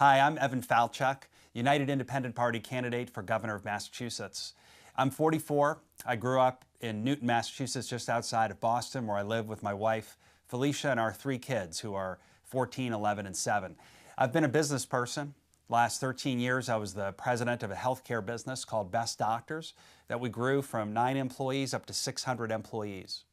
Hi, I'm Evan Falchuk, United Independent Party candidate for governor of Massachusetts. I'm 44. I grew up in Newton, Massachusetts, just outside of Boston, where I live with my wife, Felicia, and our 3 kids, who are 14, 11, and 7. I've been a business person. Last 13 years, I was the president of a healthcare business called Best Doctors that we grew from 9 employees up to 600 employees.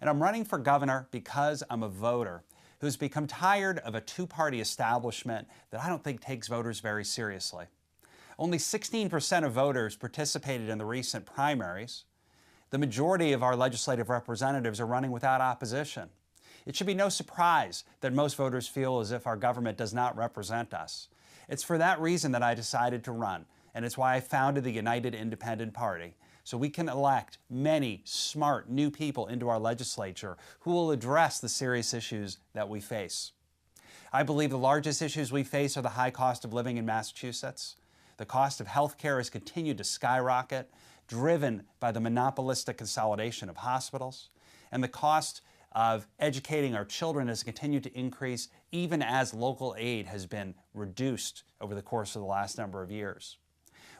And I'm running for governor because I'm a voter who's become tired of a 2-party establishment that I don't think takes voters very seriously. Only 16% of voters participated in the recent primaries. The majority of our legislative representatives are running without opposition. It should be no surprise that most voters feel as if our government does not represent us. It's for that reason that I decided to run, and it's why I founded the United Independent Party, so we can elect many smart new people into our legislature who will address the serious issues that we face. I believe the largest issues we face are the high cost of living in Massachusetts. The cost of health care has continued to skyrocket, driven by the monopolistic consolidation of hospitals, and the cost of educating our children has continued to increase even as local aid has been reduced over the course of the last number of years.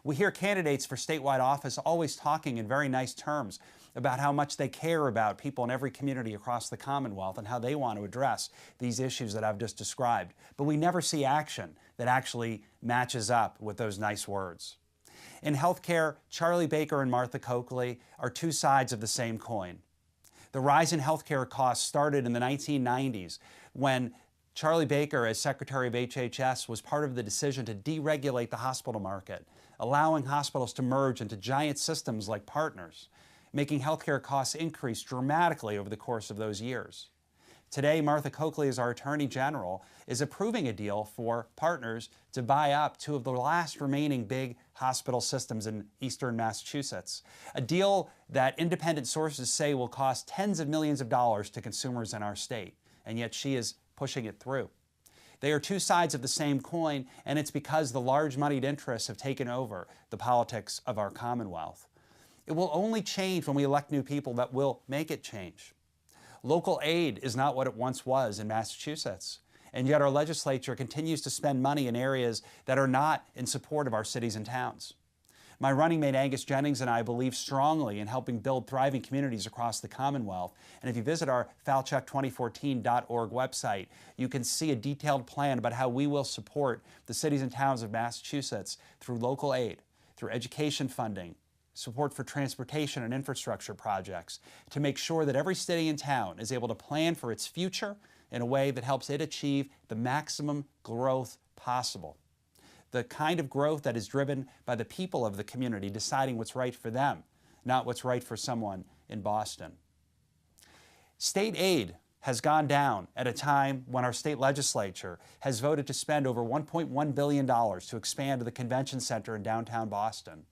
We hear candidates for statewide office always talking in very nice terms about how much they care about people in every community across the Commonwealth and how they want to address these issues that I've just described. But we never see action that actually matches up with those nice words. In healthcare, Charlie Baker and Martha Coakley are 2 sides of the same coin. The rise in healthcare costs started in the 1990s when Charlie Baker, as Secretary of HHS, was part of the decision to deregulate the hospital market, allowing hospitals to merge into giant systems like Partners, making healthcare costs increase dramatically over the course of those years. Today, Martha Coakley, as our Attorney General, is approving a deal for Partners to buy up 2 of the last remaining big hospital systems in eastern Massachusetts, a deal that independent sources say will cost tens of millions of dollars to consumers in our state, and yet she is pushing it through. They are 2 sides of the same coin, and it's because the large moneyed interests have taken over the politics of our Commonwealth. It will only change when we elect new people that will make it change. Local aid is not what it once was in Massachusetts, and yet our legislature continues to spend money in areas that are not in support of our cities and towns. My running mate Angus Jennings and I believe strongly in helping build thriving communities across the Commonwealth. And if you visit our falchuk2014.org website, you can see a detailed plan about how we will support the cities and towns of Massachusetts through local aid, through education funding, support for transportation and infrastructure projects, to make sure that every city and town is able to plan for its future in a way that helps it achieve the maximum growth possible. The kind of growth that is driven by the people of the community deciding what's right for them, not what's right for someone in Boston. State aid has gone down at a time when our state legislature has voted to spend over $1.1 billion to expand the convention center in downtown Boston.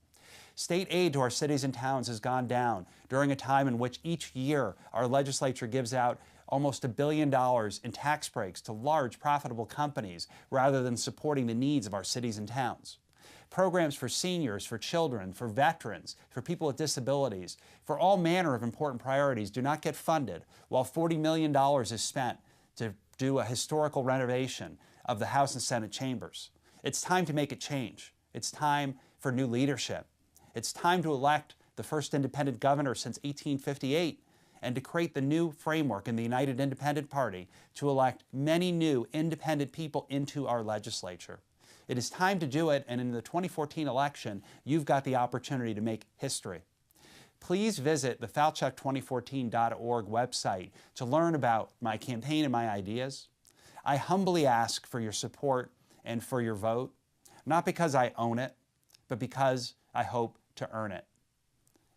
State aid to our cities and towns has gone down during a time in which each year our legislature gives out almost $1 billion in tax breaks to large profitable companies rather than supporting the needs of our cities and towns. Programs for seniors, for children, for veterans, for people with disabilities, for all manner of important priorities do not get funded, while $40 million is spent to do a historical renovation of the House and Senate chambers. It's time to make a change. It's time for new leadership. It's time to elect the first independent governor since 1858 and to create the new framework in the United Independent Party to elect many new independent people into our legislature. It is time to do it, and in the 2014 election, you've got the opportunity to make history. Please visit the falchuk2014.org website to learn about my campaign and my ideas. I humbly ask for your support and for your vote, not because I own it, but because I hope to earn it.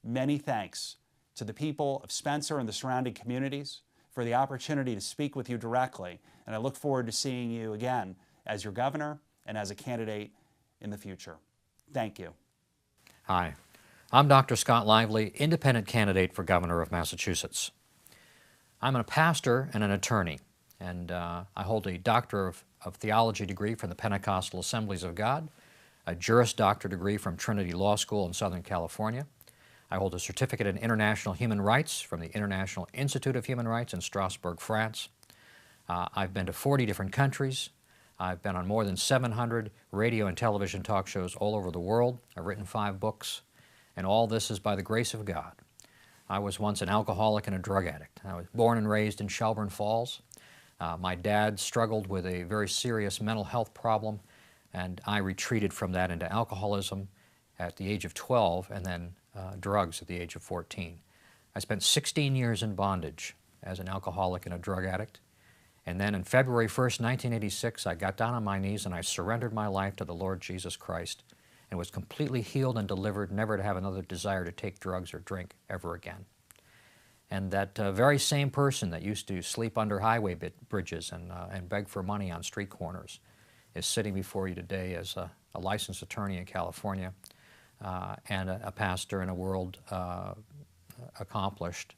Many thanks to the people of Spencer and the surrounding communities for the opportunity to speak with you directly, and I look forward to seeing you again as your governor and as a candidate in the future. Thank you. Hi, I'm Dr. Scott Lively, independent candidate for governor of Massachusetts. I'm a pastor and an attorney, and I hold a Doctor of Theology degree from the Pentecostal Assemblies of God, a Juris Doctor degree from Trinity Law School in Southern California. I hold a certificate in international human rights from the International Institute of Human Rights in Strasbourg, France. I've been to 40 different countries. I've been on more than 700 radio and television talk shows all over the world. I've written 5 books, and all this is by the grace of God. I was once an alcoholic and a drug addict. I was born and raised in Shelburne Falls. My dad struggled with a very serious mental health problem, and I retreated from that into alcoholism at the age of 12 and then drugs at the age of 14. I spent 16 years in bondage as an alcoholic and a drug addict. And then on February 1st, 1986, I got down on my knees and I surrendered my life to the Lord Jesus Christ and was completely healed and delivered, never to have another desire to take drugs or drink ever again. And that very same person that used to sleep under highway bridges and beg for money on street corners is sitting before you today as a licensed attorney in California and a pastor and a world accomplished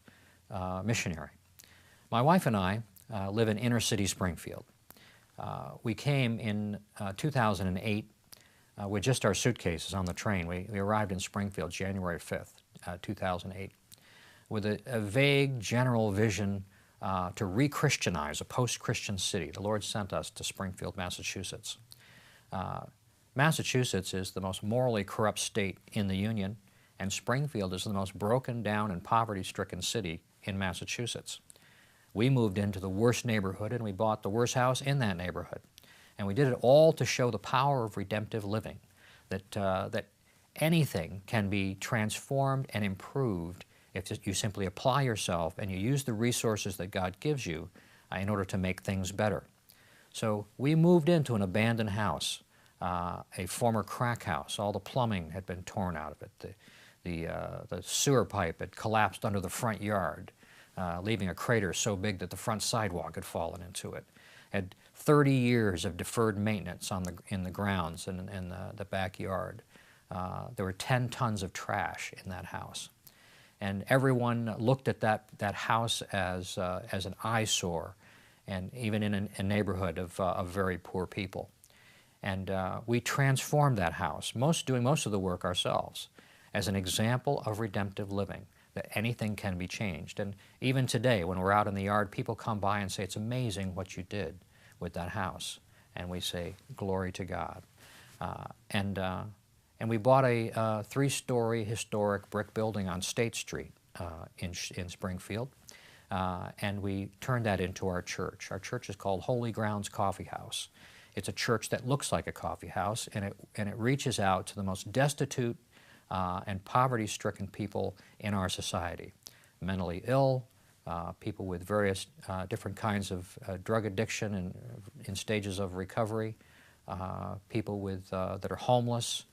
missionary. My wife and I live in inner city Springfield. We came in 2008 with just our suitcases on the train. We arrived in Springfield January 5th, 2008, with a vague general vision to re-Christianize a post-Christian city. The Lord sent us to Springfield, Massachusetts. Massachusetts is the most morally corrupt state in the Union, and Springfield is the most broken down and poverty-stricken city in Massachusetts. We moved into the worst neighborhood and we bought the worst house in that neighborhood. And we did it all to show the power of redemptive living, that anything can be transformed and improved if you simply apply yourself and you use the resources that God gives you in order to make things better. So we moved into an abandoned house, a former crack house. All the plumbing had been torn out of it. The sewer pipe had collapsed under the front yard, leaving a crater so big that the front sidewalk had fallen into it. Had 30 years of deferred maintenance in the grounds and in the backyard. There were 10 tons of trash in that house. And everyone looked at that house as an eyesore, and even in a neighborhood of very poor people. And we transformed that house, doing most of the work ourselves, as an example of redemptive living, that anything can be changed. And even today, when we're out in the yard, people come by and say, "It's amazing what you did with that house." And we say, "Glory to God." And we bought a 3-story historic brick building on State Street in Springfield, and we turned that into our church. Our church is called Holy Grounds Coffee House. It's a church that looks like a coffee house, and it reaches out to the most destitute and poverty-stricken people in our society. Mentally ill, people with various different kinds of drug addiction and in stages of recovery, people that are homeless,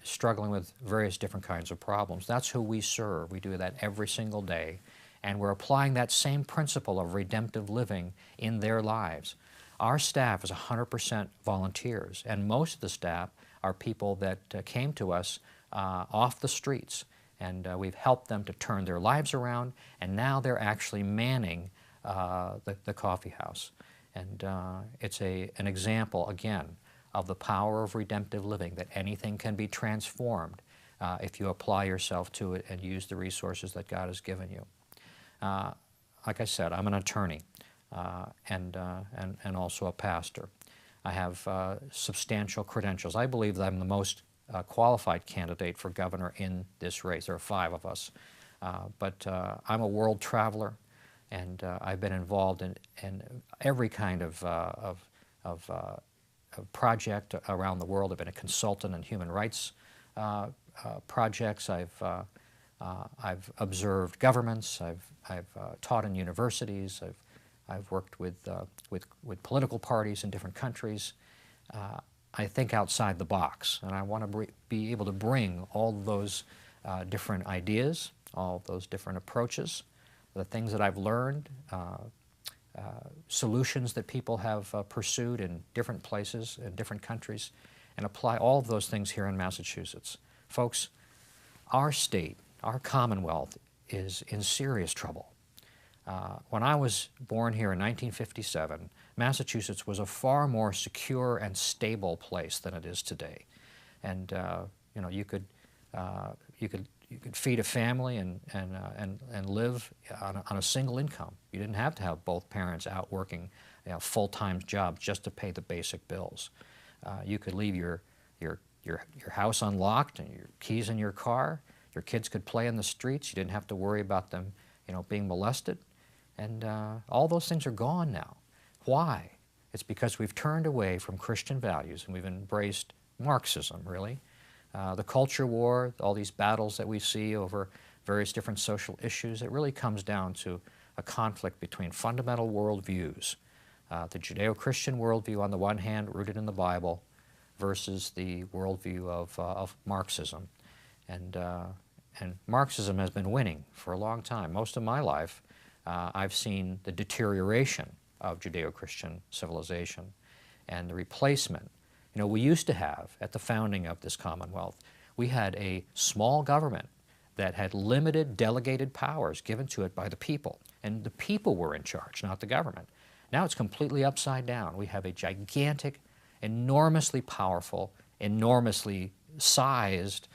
struggling with various different kinds of problems. That's who we serve. We do that every single day, and we're applying that same principle of redemptive living in their lives. Our staff is 100% volunteers, and most of the staff are people that came to us off the streets, and we've helped them to turn their lives around, and now they're actually manning the coffee house. And it's an example, again, of the power of redemptive living, that anything can be transformed if you apply yourself to it and use the resources that God has given you. Like I said, I'm an attorney and also a pastor. I have substantial credentials. I believe that I'm the most qualified candidate for governor in this race. There are 5 of us. But I'm a world traveler, and I've been involved in every kind of project around the world. I've been a consultant in human rights projects. I've observed governments. I've taught in universities. I've worked with political parties in different countries. I think outside the box, and I want to be able to bring all those different ideas, all those different approaches, the things that I've learned, solutions that people have pursued in different places, in different countries, and apply all of those things here in Massachusetts. Folks, our state, our Commonwealth, is in serious trouble. When I was born here in 1957, Massachusetts was a far more secure and stable place than it is today. And you know, you could feed a family and live on a single income. You didn't have to have both parents out working full-time jobs just to pay the basic bills. You could leave your house unlocked and your keys in your car. Your kids could play in the streets. You didn't have to worry about them, being molested. And all those things are gone now. Why? It's because we've turned away from Christian values and we've embraced Marxism, really. The culture war, all these battles that we see over various different social issues, it really comes down to a conflict between fundamental worldviews. The Judeo-Christian worldview on the one hand, rooted in the Bible, versus the worldview of Marxism. And Marxism has been winning for a long time. Most of my life, I've seen the deterioration of Judeo-Christian civilization and the replacement. We used to have, at the founding of this Commonwealth, we had a small government that had limited delegated powers given to it by the people. And the people were in charge, not the government. Now it's completely upside down. We have a gigantic, enormously powerful, enormously sized,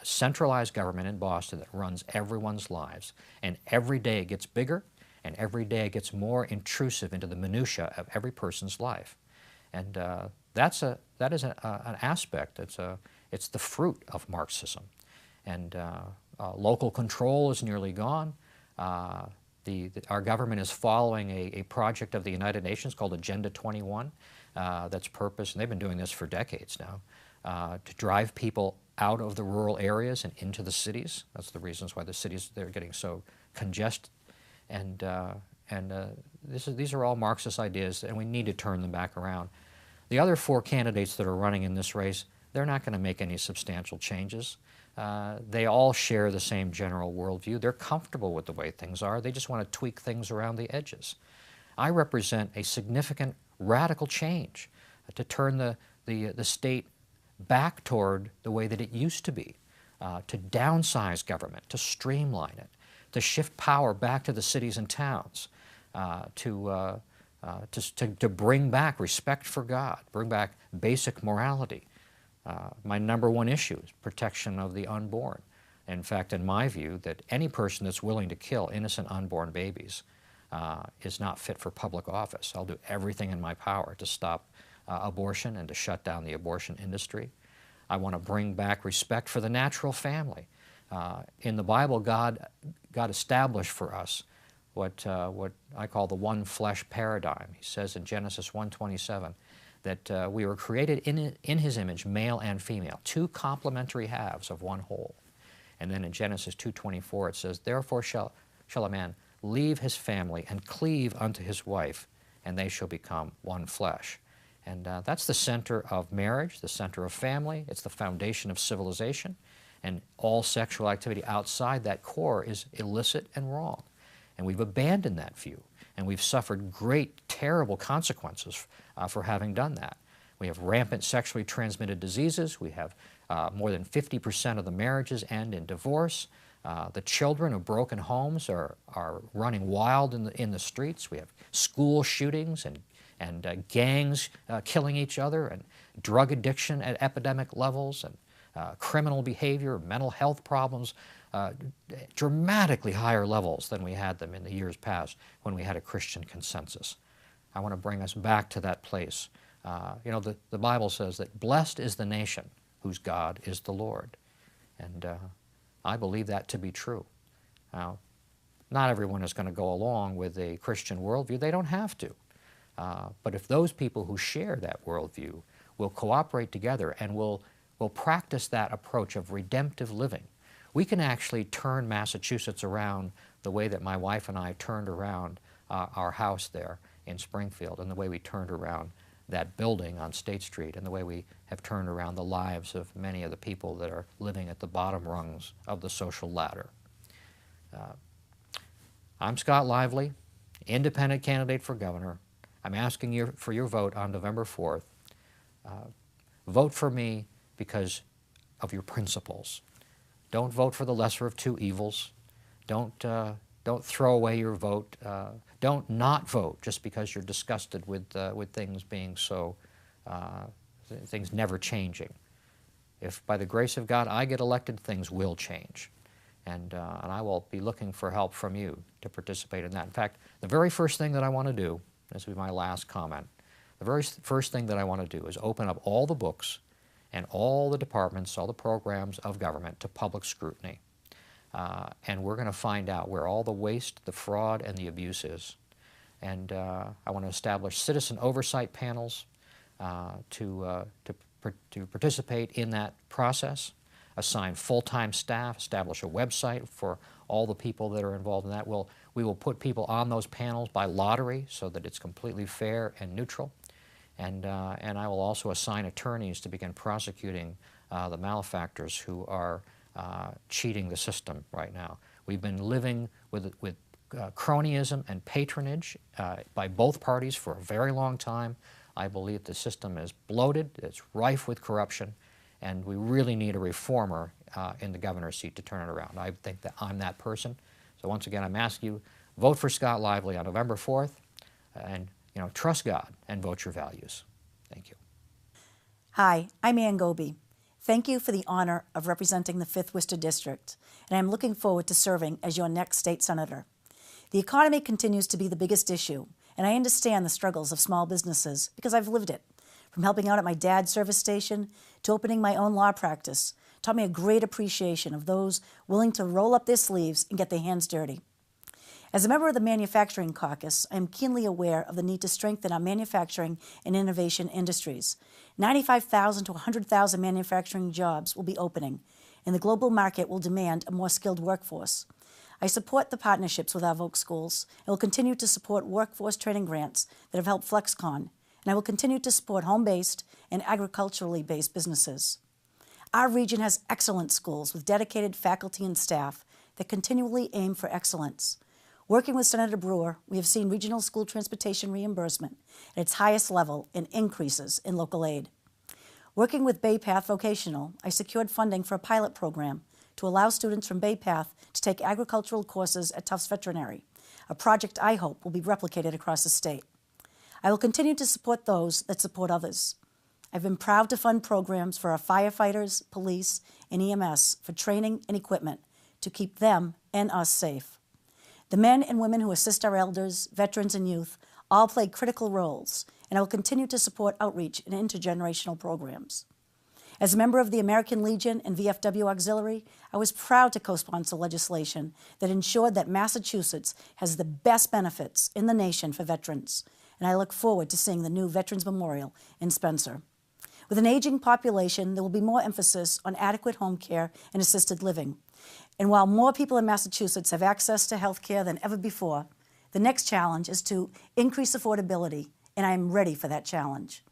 centralized government in Boston that runs everyone's lives. And every day it gets bigger, and every day it gets more intrusive into the minutia of every person's life. And that is an aspect. It's the fruit of Marxism. And local control is nearly gone. Our government is following a project of the United Nations called Agenda 21 that's purpose, and they've been doing this for decades now, to drive people out of the rural areas and into the cities. That's the reasons why the cities, they're getting so congested. And these are all Marxist ideas, and we need to turn them back around. The other four candidates that are running in this race, they're not going to make any substantial changes. They all share the same general worldview. They're comfortable with the way things are. They just want to tweak things around the edges. I represent a significant radical change to turn the state back toward the way that it used to be, to downsize government, to streamline it, to shift power back to the cities and towns, to bring back respect for God, bring back basic morality. My number one issue is protection of the unborn. In fact, in my view, that any person that's willing to kill innocent unborn babies is not fit for public office. I'll do everything in my power to stop abortion and to shut down the abortion industry. I want to bring back respect for the natural family. In the Bible, God established for us what I call the one flesh paradigm. He says in Genesis 1:27 that we were created in His image, male and female, two complementary halves of one whole. And then in Genesis 2:24 it says, "Therefore shall a man leave his family and cleave unto his wife, and they shall become one flesh." And that's the center of marriage, the center of family. It's the foundation of civilization. And all sexual activity outside that core is illicit and wrong. And we've abandoned that view. And we've suffered great, terrible consequences for having done that. We have rampant sexually transmitted diseases. We have more than 50% of the marriages end in divorce. The children of broken homes are running wild in the streets. We have school shootings and gangs killing each other, and drug addiction at epidemic levels, and criminal behavior, mental health problems, dramatically higher levels than we had them in the years past when we had a Christian consensus. I want to bring us back to that place. The Bible says that blessed is the nation whose God is the Lord. And I believe that to be true. Now, not everyone is going to go along with a Christian worldview. They don't have to. But if those people who share that worldview will cooperate together and will practice that approach of redemptive living, we can actually turn Massachusetts around the way that my wife and I turned around our house there in Springfield, and the way we turned around that building on State Street, and the way we have turned around the lives of many of the people that are living at the bottom rungs of the social ladder. I'm Scott Lively, independent candidate for governor. I'm asking you for your vote on November 4th. Vote for me because of your principles. Don't vote for the lesser of two evils. Don't throw away your vote. Don't not vote just because you're disgusted with things being so, things never changing. If by the grace of God I get elected, things will change. And I will be looking for help from you to participate in that. In fact, the very first thing that I want to do this will be my last comment, the very first thing that I want to do is open up all the books and all the departments, all the programs of government to public scrutiny. And we're going to find out where all the waste, the fraud, and the abuse is. And I want to establish citizen oversight panels to participate in that process, assign full-time staff, establish a website for all the people that are involved in that. We will put people on those panels by lottery so that it's completely fair and neutral. And I will also assign attorneys to begin prosecuting the malefactors who are cheating the system right now. We've been living with cronyism and patronage by both parties for a very long time. I believe the system is bloated, it's rife with corruption, and we really need a reformer in the governor's seat to turn it around. I think that I'm that person. So once again, I'm asking you, vote for Scott Lively on November 4th, and trust God and vote your values. Thank you. Hi, I'm Ann Goby. Thank you for the honor of representing the 5th Worcester District, and I'm looking forward to serving as your next state senator. The economy continues to be the biggest issue, and I understand the struggles of small businesses because I've lived it. From helping out at my dad's service station to opening my own law practice taught me a great appreciation of those willing to roll up their sleeves and get their hands dirty. As a member of the Manufacturing Caucus, I am keenly aware of the need to strengthen our manufacturing and innovation industries. 95,000 to 100,000 manufacturing jobs will be opening, and the global market will demand a more skilled workforce. I support the partnerships with our Voc schools and will continue to support workforce training grants that have helped FlexCon, and I will continue to support home-based and agriculturally based businesses. Our region has excellent schools with dedicated faculty and staff that continually aim for excellence. Working with Senator Brewer, we have seen regional school transportation reimbursement at its highest level and increases in local aid. Working with Bay Path Vocational, I secured funding for a pilot program to allow students from Bay Path to take agricultural courses at Tufts Veterinary, a project I hope will be replicated across the state. I will continue to support those that support others. I've been proud to fund programs for our firefighters, police, and EMS for training and equipment to keep them and us safe. The men and women who assist our elders, veterans, and youth all play critical roles, and I will continue to support outreach and intergenerational programs. As a member of the American Legion and VFW Auxiliary, I was proud to co-sponsor legislation that ensured that Massachusetts has the best benefits in the nation for veterans, and I look forward to seeing the new Veterans Memorial in Spencer. With an aging population, there will be more emphasis on adequate home care and assisted living. And while more people in Massachusetts have access to health care than ever before, the next challenge is to increase affordability, and I am ready for that challenge.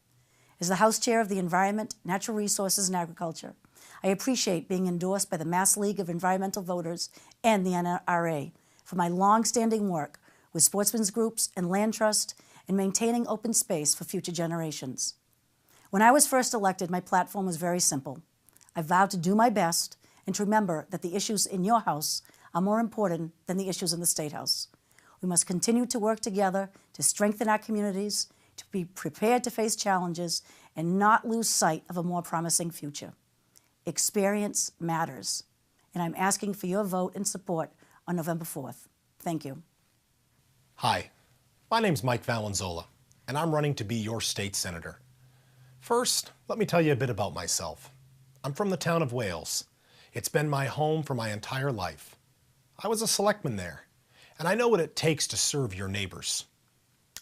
As the House Chair of the Environment, Natural Resources, and Agriculture, I appreciate being endorsed by the Mass League of Environmental Voters and the NRA for my long-standing work with sportsmen's groups and land trust and maintaining open space for future generations. When I was first elected, my platform was very simple. I vowed to do my best and to remember that the issues in your House are more important than the issues in the State House. We must continue to work together to strengthen our communities, to be prepared to face challenges, and not lose sight of a more promising future. Experience matters, and I'm asking for your vote and support on November 4th. Thank you. Hi, my name's Mike Valenzola, and I'm running to be your state senator. First, let me tell you a bit about myself. I'm from the town of Wales. It's been my home for my entire life. I was a selectman there, and I know what it takes to serve your neighbors.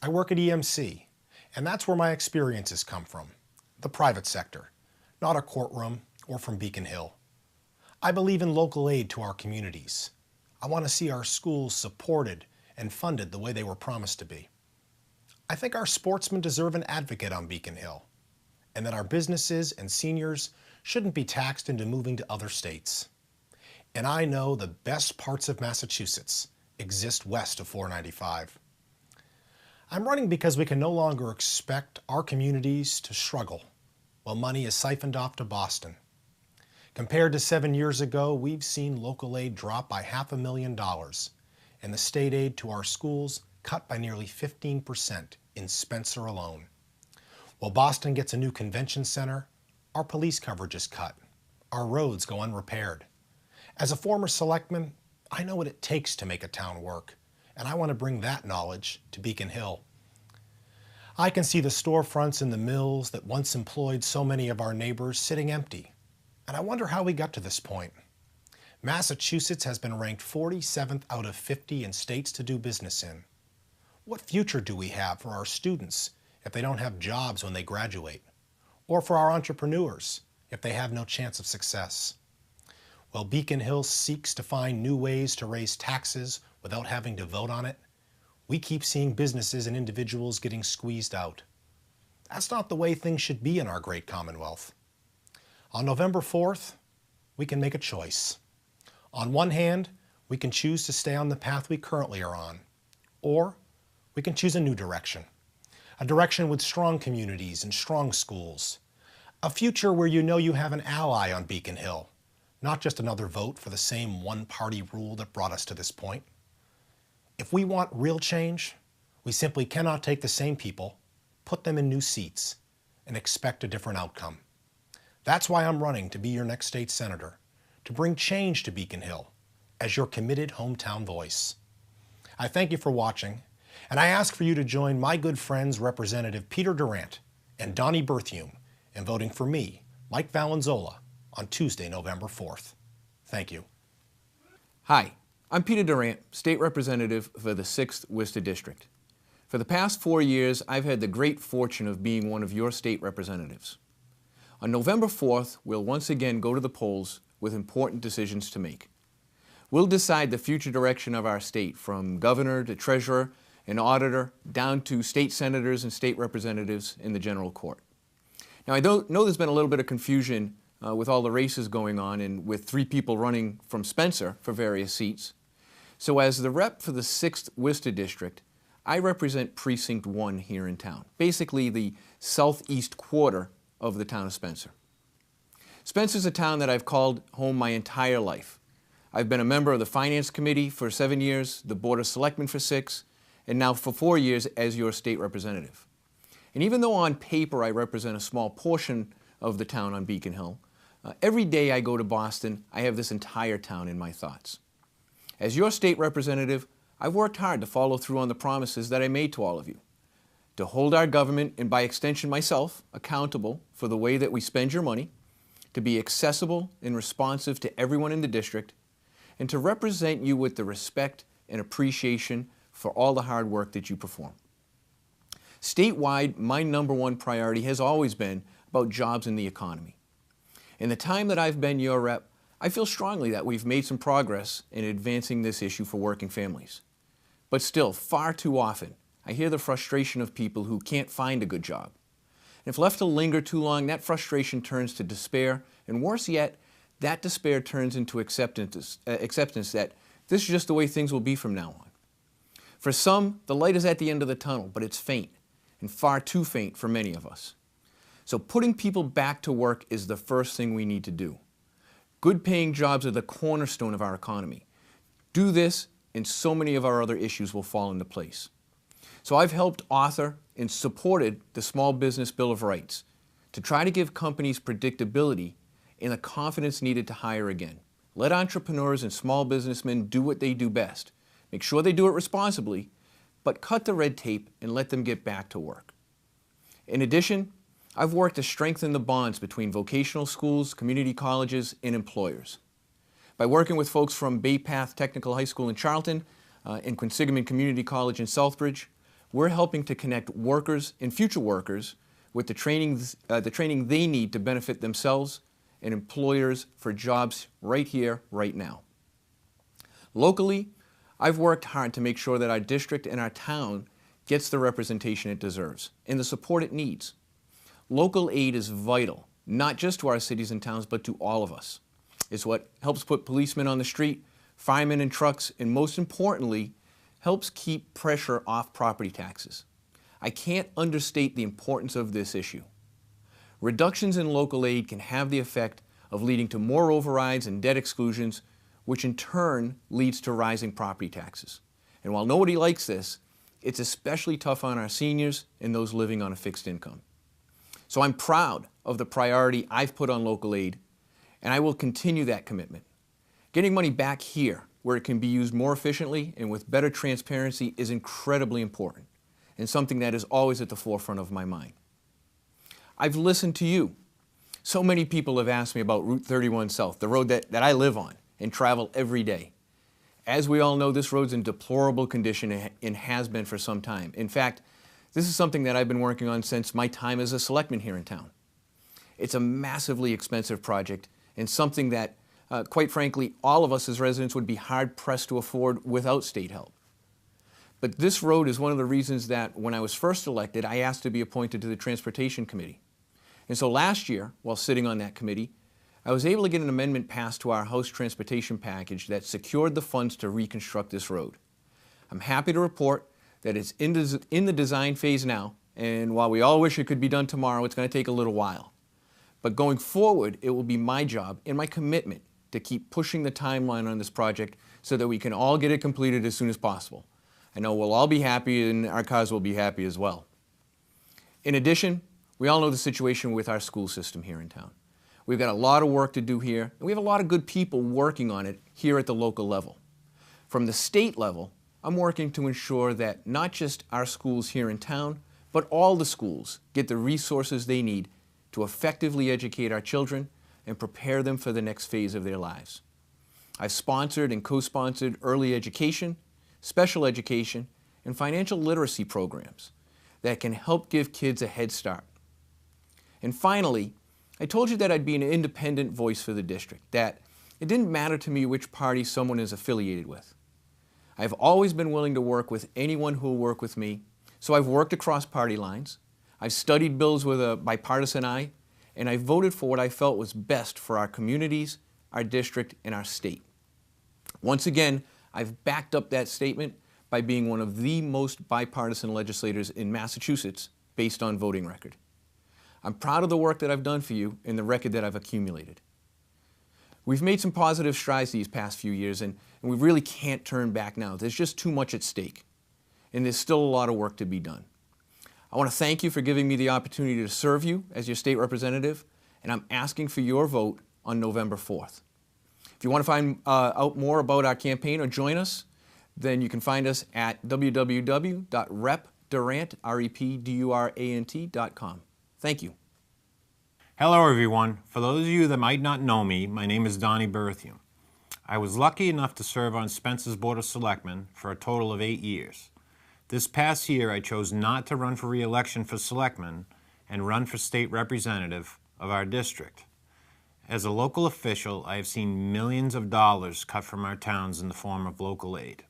I work at EMC, and that's where my experiences come from, the private sector, not a courtroom or from Beacon Hill. I believe in local aid to our communities. I want to see our schools supported and funded the way they were promised to be. I think our sportsmen deserve an advocate on Beacon Hill, and that our businesses and seniors shouldn't be taxed into moving to other states. And I know the best parts of Massachusetts exist west of 495. I'm running because we can no longer expect our communities to struggle while money is siphoned off to Boston. Compared to 7 years ago, we've seen local aid drop by $500,000 and the state aid to our schools cut by nearly 15% in Spencer alone. While Boston gets a new convention center, our police coverage is cut. Our roads go unrepaired. As a former selectman, I know what it takes to make a town work, and I want to bring that knowledge to Beacon Hill. I can see the storefronts in the mills that once employed so many of our neighbors sitting empty. And I wonder how we got to this point. Massachusetts has been ranked 47th out of 50 in states to do business in. What future do we have for our students if they don't have jobs when they graduate? Or for our entrepreneurs if they have no chance of success? While Beacon Hill seeks to find new ways to raise taxes without having to vote on it, we keep seeing businesses and individuals getting squeezed out. That's not the way things should be in our great Commonwealth. On November 4th, we can make a choice. On one hand, we can choose to stay on the path we currently are on, or we can choose a new direction. A direction with strong communities and strong schools. A future where you know you have an ally on Beacon Hill, not just another vote for the same one-party rule that brought us to this point. If we want real change, we simply cannot take the same people, put them in new seats, and expect a different outcome. That's why I'm running to be your next state senator, to bring change to Beacon Hill as your committed hometown voice. I thank you for watching, and I ask for you to join my good friends Representative Peter Durant and Donnie Berthume in voting for me, Mike Valenzola, on Tuesday, November 4th. Thank you. Hi, I'm Peter Durant, State Representative for the 6th Worcester District. For the past 4 years, I've had the great fortune of being one of your state representatives. On November 4th, we'll once again go to the polls with important decisions to make. We'll decide the future direction of our state, from governor to treasurer and auditor, down to state senators and state representatives in the general court. Now, I know there's been a little bit of confusion with all the races going on and with 3 people running from Spencer for various seats. So as the rep for the 6th Worcester District, I represent Precinct 1 here in town, basically the southeast quarter of the town of Spencer. Spencer's a town that I've called home my entire life. I've been a member of the Finance Committee for 7 years, the Board of Selectmen for 6, and now for 4 years as your state representative. And even though on paper I represent a small portion of the town on Beacon Hill, every day I go to Boston, I have this entire town in my thoughts. As your state representative, I've worked hard to follow through on the promises that I made to all of you, to hold our government, and by extension myself, accountable for the way that we spend your money, to be accessible and responsive to everyone in the district, and to represent you with the respect and appreciation for all the hard work that you perform. Statewide, my #1 priority has always been about jobs and the economy. In the time that I've been your rep, I feel strongly that we've made some progress in advancing this issue for working families. But still, far too often, I hear the frustration of people who can't find a good job. And if left to linger too long, that frustration turns to despair, and worse yet, that despair turns into acceptance that this is just the way things will be from now on. For some, the light is at the end of the tunnel, but it's faint, and far too faint for many of us. So putting people back to work is the first thing we need to do. Good paying jobs are the cornerstone of our economy. Do this, and so many of our other issues will fall into place. So I've helped author and supported the Small Business Bill of Rights to try to give companies predictability and the confidence needed to hire again. Let entrepreneurs and small businessmen do what they do best. Make sure they do it responsibly, but cut the red tape and let them get back to work. In addition, I've worked to strengthen the bonds between vocational schools, community colleges, and employers. By working with folks from Bay Path Technical High School in Charlton and Quinsigamond Community College in Southbridge, we're helping to connect workers and future workers with the training they need to benefit themselves and employers for jobs right here, right now. Locally, I've worked hard to make sure that our district and our town gets the representation it deserves and the support it needs. Local aid is vital, not just to our cities and towns, but to all of us. It's what helps put policemen on the street, firemen in trucks, and most importantly, helps keep pressure off property taxes. I can't understate the importance of this issue. Reductions in local aid can have the effect of leading to more overrides and debt exclusions, which in turn leads to rising property taxes. And while nobody likes this, it's especially tough on our seniors and those living on a fixed income. So I'm proud of the priority I've put on local aid, and I will continue that commitment. Getting money back here, where it can be used more efficiently and with better transparency, is incredibly important. and something that is always at the forefront of my mind. I've listened to you. So many people have asked me about Route 31 South, the road that I live on and travel every day. As we all know, this road's in deplorable condition and has been for some time. In fact, this is something that I've been working on since my time as a selectman here in town. It's a massively expensive project and something that, quite frankly, all of us as residents would be hard-pressed to afford without state help. But this road is one of the reasons that when I was first elected, I asked to be appointed to the Transportation Committee. And so last year, while sitting on that committee, I was able to get an amendment passed to our House Transportation package that secured the funds to reconstruct this road. I'm happy to report that it's in the design phase now, and while we all wish it could be done tomorrow, it's going to take a little while. But going forward, it will be my job and my commitment to keep pushing the timeline on this project so that we can all get it completed as soon as possible. I know we'll all be happy and our cars will be happy as well. In addition, we all know the situation with our school system here in town. We've got a lot of work to do here, and we have a lot of good people working on it here at the local level. From the state level, I'm working to ensure that not just our schools here in town, but all the schools get the resources they need to effectively educate our children and prepare them for the next phase of their lives. I've sponsored and co-sponsored early education, special education, and financial literacy programs that can help give kids a head start. And finally, I told you that I'd be an independent voice for the district, that it didn't matter to me which party someone is affiliated with. I've always been willing to work with anyone who will work with me, so I've worked across party lines, I've studied bills with a bipartisan eye, and I voted for what I felt was best for our communities, our district, and our state. Once again, I've backed up that statement by being one of the most bipartisan legislators in Massachusetts based on voting record. I'm proud of the work that I've done for you and the record that I've accumulated. We've made some positive strides these past few years, and we really can't turn back now. There's just too much at stake, and there's still a lot of work to be done. I want to thank you for giving me the opportunity to serve you as your state representative, and I'm asking for your vote on November 4th. If you want to find out more about our campaign or join us, then you can find us at www.repdurant.com. Thank you. Hello everyone. For those of you that might not know me, my name is Donnie Berthium. I was lucky enough to serve on Spencer's Board of Selectmen for a total of 8 years. This past year I chose not to run for re-election for selectman and run for state representative of our district. As a local official, I have seen millions of dollars cut from our towns in the form of local aid,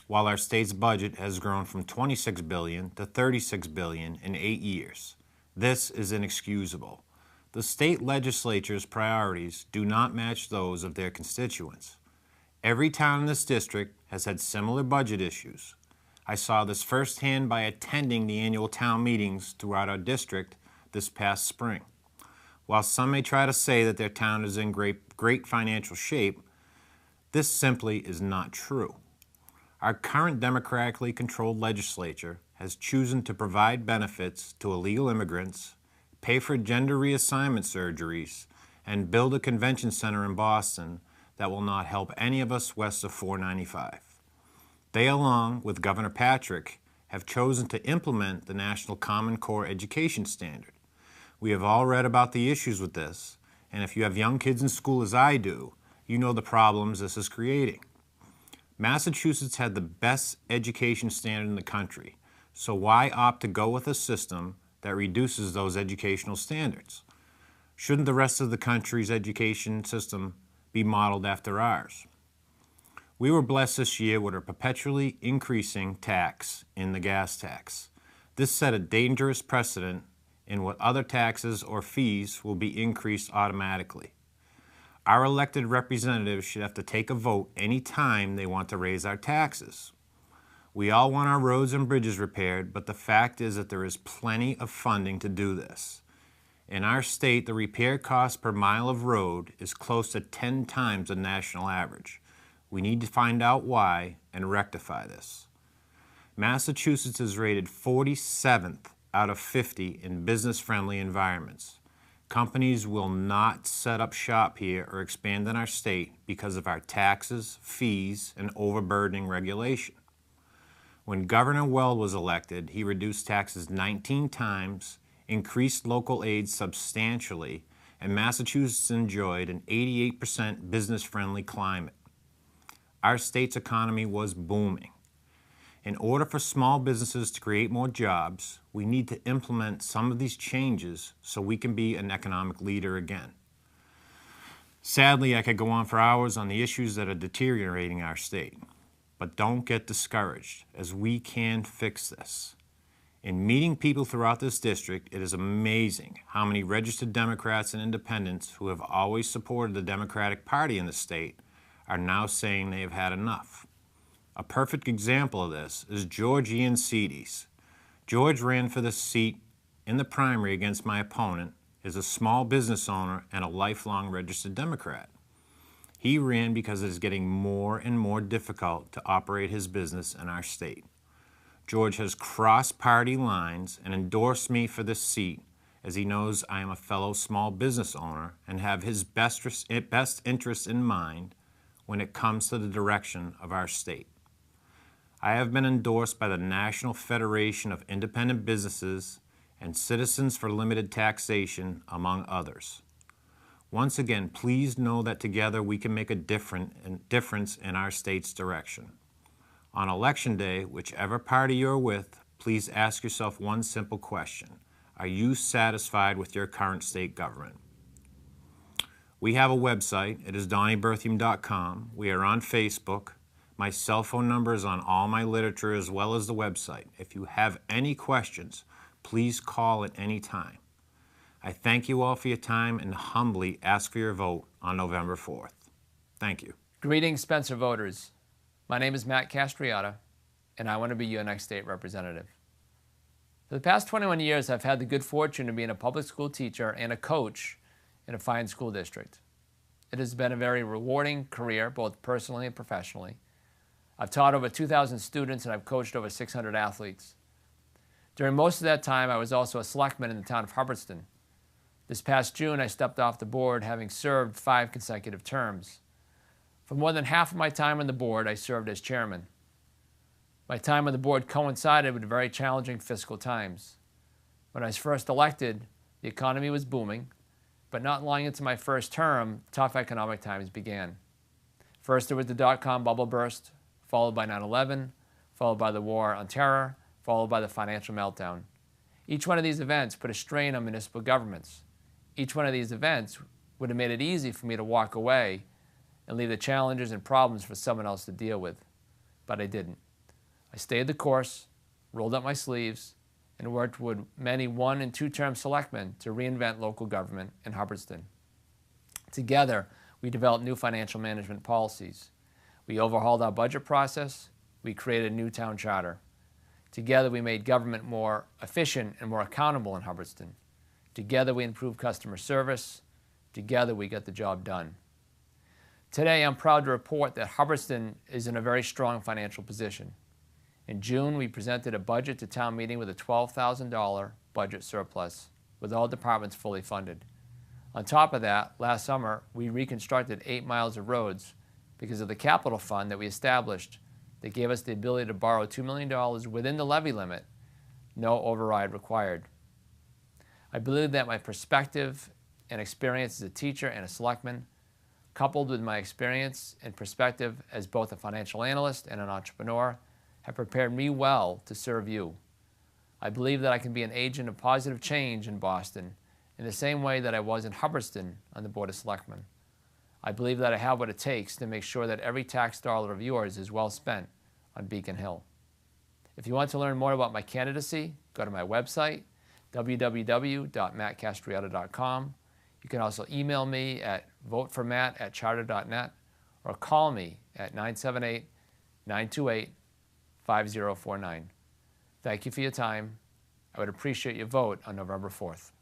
while our state's budget has grown from $26 billion to $36 billion in 8 years. This is inexcusable. The state legislature's priorities do not match those of their constituents. Every town in this district has had similar budget issues. I saw this firsthand by attending the annual town meetings throughout our district this past spring. While some may try to say that their town is in great financial shape, this simply is not true. Our current democratically controlled legislature has chosen to provide benefits to illegal immigrants, pay for gender reassignment surgeries, and build a convention center in Boston that will not help any of us west of 495. They, along with Governor Patrick, have chosen to implement the National Common Core Education Standard. We have all read about the issues with this, and if you have young kids in school as I do, you know the problems this is creating. Massachusetts had the best education standard in the country, so why opt to go with a system that reduces those educational standards? Shouldn't the rest of the country's education system be modeled after ours? We were blessed this year with a perpetually increasing tax in the gas tax. This set a dangerous precedent in what other taxes or fees will be increased automatically. Our elected representatives should have to take a vote any time they want to raise our taxes. We all want our roads and bridges repaired, but the fact is that there is plenty of funding to do this. In our state, the repair cost per mile of road is close to 10 times the national average. We need to find out why and rectify this. Massachusetts is rated 47th out of 50 in business-friendly environments. Companies will not set up shop here or expand in our state because of our taxes, fees, and overburdening regulation. When Governor Weld was elected, he reduced taxes 19 times, increased local aid substantially, and Massachusetts enjoyed an 88% business-friendly climate. Our state's economy was booming. In order for small businesses to create more jobs, we need to implement some of these changes so we can be an economic leader again. Sadly, I could go on for hours on the issues that are deteriorating our state. But don't get discouraged, as we can fix this. In meeting people throughout this district, it is amazing how many registered Democrats and independents who have always supported the Democratic Party in the state are now saying they have had enough. A perfect example of this is George Ian Cedes. George ran for this seat in the primary against my opponent, is a small business owner and a lifelong registered Democrat. He ran because it is getting more and more difficult to operate his business in our state. George has crossed party lines and endorsed me for this seat as he knows I am a fellow small business owner and have his best interests in mind when it comes to the direction of our state. I have been endorsed by the National Federation of Independent Businesses and Citizens for Limited Taxation, among others. Once again, please know that together we can make a difference in our state's direction. On Election Day, whichever party you're with, please ask yourself one simple question. Are you satisfied with your current state government? We have a website. It is DonnieBerthium.com. We are on Facebook. My cell phone number is on all my literature as well as the website. If you have any questions, please call at any time. I thank you all for your time and humbly ask for your vote on November 4th. Thank you. Greetings, Spencer voters. My name is Matt Castriata, and I want to be your next state representative. For the past 21 years, I've had the good fortune of being a public school teacher and a coach in a fine school district. It has been a very rewarding career, both personally and professionally. I've taught over 2,000 students, and I've coached over 600 athletes. During most of that time, I was also a selectman in the town of Hubbardston. This past June, I stepped off the board, having served 5 consecutive terms. For more than half of my time on the board, I served as chairman. My time on the board coincided with very challenging fiscal times. When I was first elected, the economy was booming, but not long into my first term, tough economic times began. First, there was the dot-com bubble burst, followed by 9/11, followed by the war on terror, followed by the financial meltdown. Each one of these events put a strain on municipal governments. Each one of these events would have made it easy for me to walk away and leave the challenges and problems for someone else to deal with. But I didn't. I stayed the course, rolled up my sleeves, and worked with many 1- and 2-term selectmen to reinvent local government in Hubbardston. Together, we developed new financial management policies. We overhauled our budget process. We created a new town charter. Together, we made government more efficient and more accountable in Hubbardston. Together, we improved customer service. Together, we got the job done. Today, I'm proud to report that Hubbardston is in a very strong financial position. In June, we presented a budget to town meeting with a $12,000 budget surplus, with all departments fully funded. On top of that, last summer, we reconstructed 8 miles of roads because of the capital fund that we established that gave us the ability to borrow $2 million within the levy limit, no override required. I believe that my perspective and experience as a teacher and a selectman, coupled with my experience and perspective as both a financial analyst and an entrepreneur, have prepared me well to serve you. I believe that I can be an agent of positive change in Boston in the same way that I was in Hubbardston on the Board of Selectmen. I believe that I have what it takes to make sure that every tax dollar of yours is well spent on Beacon Hill. If you want to learn more about my candidacy, go to my website, www.mattcastriata.com. You can also email me at voteformatt@charter.net or call me at 978-928-5049. Thank you for your time. I would appreciate your vote on November 4th.